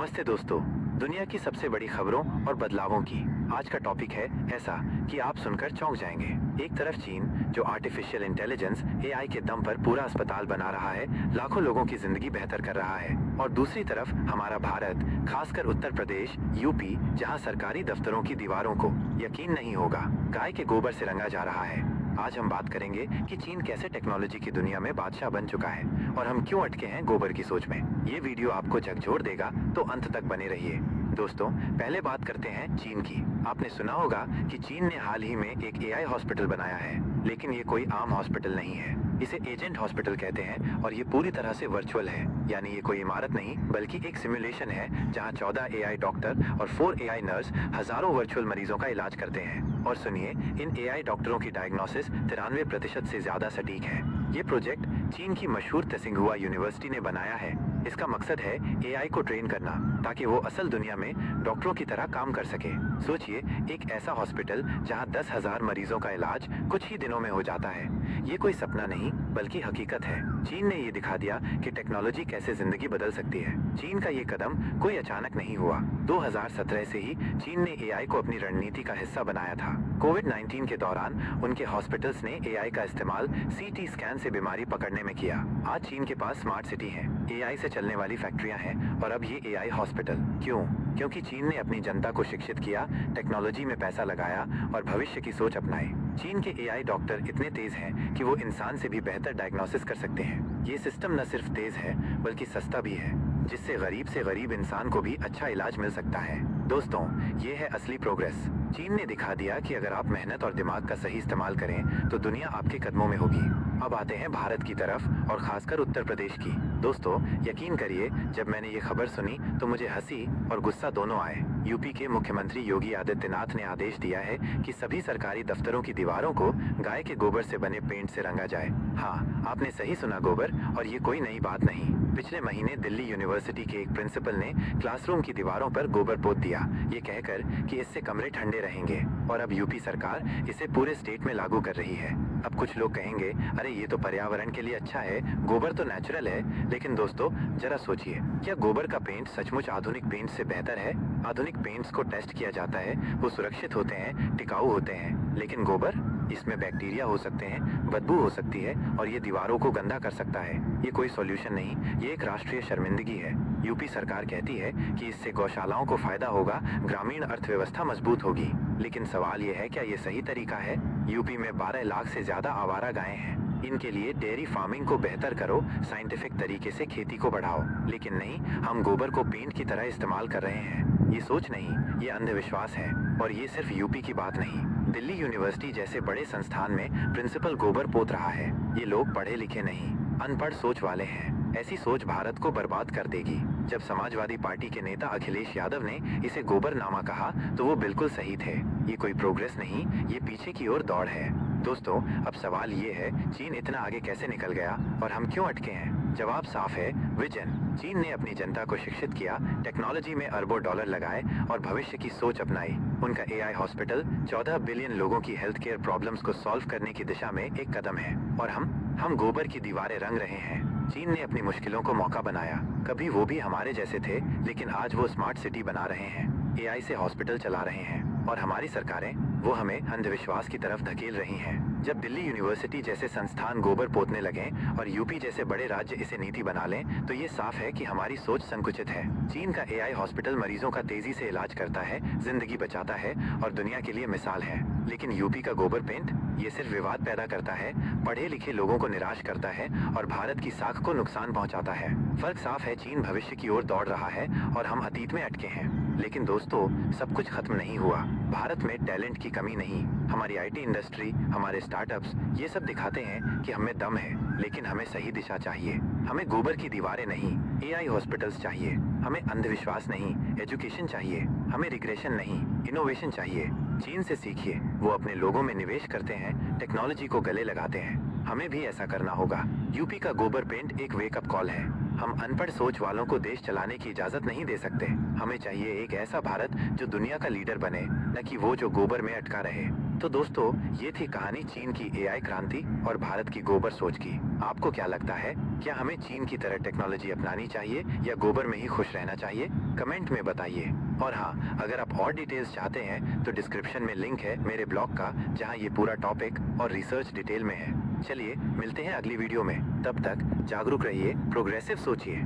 नमस्ते दोस्तों, दुनिया की सबसे बड़ी खबरों और बदलावों की आज का टॉपिक है ऐसा कि आप सुनकर चौंक जाएंगे। एक तरफ चीन जो आर्टिफिशियल इंटेलिजेंस एआई के दम पर पूरा अस्पताल बना रहा है, लाखों लोगों की जिंदगी बेहतर कर रहा है, और दूसरी तरफ हमारा भारत, खासकर उत्तर प्रदेश, यूपी, जहां सरकारी दफ्तरों की दीवारों को यकीन नहीं होगा गाय के गोबर से रंगा जा रहा है। आज हम बात करेंगे कि चीन कैसे टेक्नोलॉजी की दुनिया में बादशाह बन चुका है और हम क्यों अटके हैं गोबर की सोच में। ये वीडियो आपको झकझोर देगा, तो अंत तक बने रहिए। दोस्तों, पहले बात करते हैं चीन की। आपने सुना होगा कि चीन ने हाल ही में एक एआई हॉस्पिटल बनाया है, लेकिन ये कोई आम हॉस्पिटल नहीं है। इसे एजेंट हॉस्पिटल कहते हैं और ये पूरी तरह से वर्चुअल है, यानी ये कोई इमारत नहीं बल्कि एक सिमुलेशन है जहां 14 एआई डॉक्टर और 4 एआई नर्स हजारों वर्चुअल मरीजों का इलाज करते हैं। और सुनिए, इन एआई डॉक्टरों की डायग्नोसिस 93% से ज्यादा सटीक है। ये प्रोजेक्ट चीन की मशहूर त्सिंगहुआ यूनिवर्सिटी ने बनाया है। इसका मकसद है एआई को ट्रेन करना ताकि वो असल दुनिया में डॉक्टरों की तरह काम कर सके। सोचिए, एक ऐसा हॉस्पिटल जहां 10,000 मरीजों का इलाज कुछ ही दिनों में हो जाता है। ये कोई सपना नहीं बल्कि हकीकत है। चीन ने ये दिखा दिया कि टेक्नोलॉजी कैसे जिंदगी बदल सकती है। चीन का ये कदम कोई अचानक नहीं हुआ। 2017 से ही चीन ने एआई को अपनी रणनीति का हिस्सा बनाया था। कोविड-19 के दौरान उनके हॉस्पिटल्स ने एआई का इस्तेमाल सीटी स्कैन से बीमारी पकड़ने में किया। आज चीन के पास स्मार्ट सिटी है, एआई से चलने वाली फैक्ट्रियां हैं और अब ये एआई हॉस्पिटल। क्यों? क्योंकि चीन ने अपनी जनता को शिक्षित किया, टेक्नोलॉजी में पैसा लगाया और भविष्य की सोच अपनाई। चीन के एआई डॉक्टर इतने तेज हैं कि वो इंसान से भी बेहतर डायग्नोसिस कर सकते हैं। ये सिस्टम न सिर्फ तेज है बल्कि सस्ता भी है, जिससे गरीब से गरीब इंसान को भी अच्छा इलाज मिल सकता है। दोस्तों, ये है असली प्रोग्रेस। चीन ने दिखा दिया कि अगर आप मेहनत और दिमाग का सही इस्तेमाल करें तो दुनिया आपके कदमों में होगी। अब आते हैं भारत की तरफ और खासकर उत्तर प्रदेश की। दोस्तों, यकीन करिए, जब मैंने ये खबर सुनी तो मुझे हंसी और गुस्सा दोनों आए। यूपी के मुख्यमंत्री योगी आदित्यनाथ ने आदेश दिया है कि सभी सरकारी दफ्तरों की दीवारों को गाय के गोबर से बने पेंट से रंगा जाए। हाँ, आपने सही सुना, गोबर। और ये कोई नई बात नहीं। पिछले महीने दिल्ली यूनिवर्सिटी के एक प्रिंसिपल ने क्लासरूम की दीवारों पर गोबर पोत दिया, ये कहकर कि इससे कमरे ठंडे रहेंगे। और अब यूपी सरकार इसे पूरे स्टेट में लागू कर रही है। अब कुछ लोग कहेंगे, अरे ये तो पर्यावरण के लिए अच्छा है, गोबर तो नेचुरल है। लेकिन दोस्तों, जरा सोचिए, क्या गोबर का पेंट सचमुच आधुनिक पेंट से बेहतर है? आधुनिक पेंट्स को टेस्ट किया जाता है, वो सुरक्षित होते हैं, टिकाऊ होते हैं, लेकिन गोबर, इसमें बैक्टीरिया हो सकते हैं, बदबू हो सकती है और ये दीवारों को गंदा कर सकता है। ये कोई सॉल्यूशन नहीं, ये एक राष्ट्रीय शर्मिंदगी है। यूपी सरकार कहती है कि इससे गौशालाओं को फायदा होगा, ग्रामीण अर्थव्यवस्था मजबूत होगी। लेकिन सवाल ये है, क्या ये सही तरीका है? यूपी में 12 लाख से ज्यादा आवारा गायें हैं। इनके लिए डेयरी फार्मिंग को बेहतर करो, साइंटिफिक तरीके से खेती को बढ़ाओ। लेकिन नहीं, हम गोबर को पेंट की तरह इस्तेमाल कर रहे हैं। ये सोच नहीं, ये अंधविश्वास है। और ये सिर्फ यूपी की बात नहीं, दिल्ली यूनिवर्सिटी जैसे बड़े संस्थान में प्रिंसिपल गोबर पोत रहा है। ये लोग पढ़े लिखे नहीं, अनपढ़ सोच वाले हैं। ऐसी सोच भारत को बर्बाद कर देगी। जब समाजवादी पार्टी के नेता अखिलेश यादव ने इसे गोबरनामा कहा तो वो बिल्कुल सही थे। ये कोई प्रोग्रेस नहीं, ये पीछे की ओर दौड़ है। दोस्तों, अब सवाल ये है, चीन इतना आगे कैसे निकल गया और हम क्यों अटके हैं? जवाब साफ है, विजन। चीन ने अपनी जनता को शिक्षित किया, टेक्नोलॉजी में अरबों डॉलर लगाए और भविष्य की सोच अपनाई। उनका एआई हॉस्पिटल 14 बिलियन लोगों की हेल्थ केयर प्रॉब्लम्स को सॉल्व करने की दिशा में एक कदम है। और हम गोबर की दीवारें रंग रहे हैं। चीन ने अपनी मुश्किलों को मौका बनाया। कभी वो भी हमारे जैसे थे, लेकिन आज वो स्मार्ट सिटी बना रहे हैं, एआई से हॉस्पिटल चला रहे हैं। और हमारी सरकारें, वो हमें अंधविश्वास की तरफ धकेल रही हैं। जब दिल्ली यूनिवर्सिटी जैसे संस्थान गोबर पोतने लगें और यूपी जैसे बड़े राज्य इसे नीति बना लें, तो ये साफ है कि हमारी सोच संकुचित है। चीन का एआई हॉस्पिटल मरीजों का तेजी से इलाज करता है, जिंदगी बचाता है और दुनिया के लिए मिसाल है। लेकिन यूपी का गोबर पेंट, ये सिर्फ विवाद पैदा करता है, पढ़े लिखे लोगों को निराश करता है और भारत की साख को नुकसान पहुंचाता है। फर्क साफ है, चीन भविष्य की ओर दौड़ रहा है और हम अतीत में अटके हैं। लेकिन दोस्तों, सब कुछ खत्म नहीं हुआ। भारत में टैलेंट की कमी नहीं। हमारी आईटी इंडस्ट्री, हमारे स्टार्टअप्स, ये सब दिखाते हैं कि हमें दम है। लेकिन हमें सही दिशा चाहिए। हमें गोबर की दीवारें नहीं, एआई हॉस्पिटल्स चाहिए। हमें अंधविश्वास नहीं, एजुकेशन चाहिए। हमें रिग्रेशन नहीं, इनोवेशन चाहिए। चीन से सीखिए, वो अपने लोगों में निवेश करते हैं, टेक्नोलॉजी को गले लगाते हैं। हमें भी ऐसा करना होगा। यूपी का गोबर पेंट एक वेकअप कॉल है। हम अनपढ़ सोच वालों को देश चलाने की इजाजत नहीं दे सकते। हमें चाहिए एक ऐसा भारत जो दुनिया का लीडर बने, न कि वो जो गोबर में अटका रहे। तो दोस्तों, ये थी कहानी चीन की एआई क्रांति और भारत की गोबर सोच की। आपको क्या लगता है, क्या हमें चीन की तरह टेक्नोलॉजी अपनानी चाहिए या गोबर में ही खुश रहना चाहिए? कमेंट में बताइए। और हाँ, अगर आप और डिटेल्स चाहते हैं तो डिस्क्रिप्शन में लिंक है मेरे ब्लॉग का, जहाँ ये पूरा टॉपिक और रिसर्च डिटेल में है। चलिए मिलते हैं अगली वीडियो में। तब तक जागरूक रहिए, प्रोग्रेसिव सोचिए।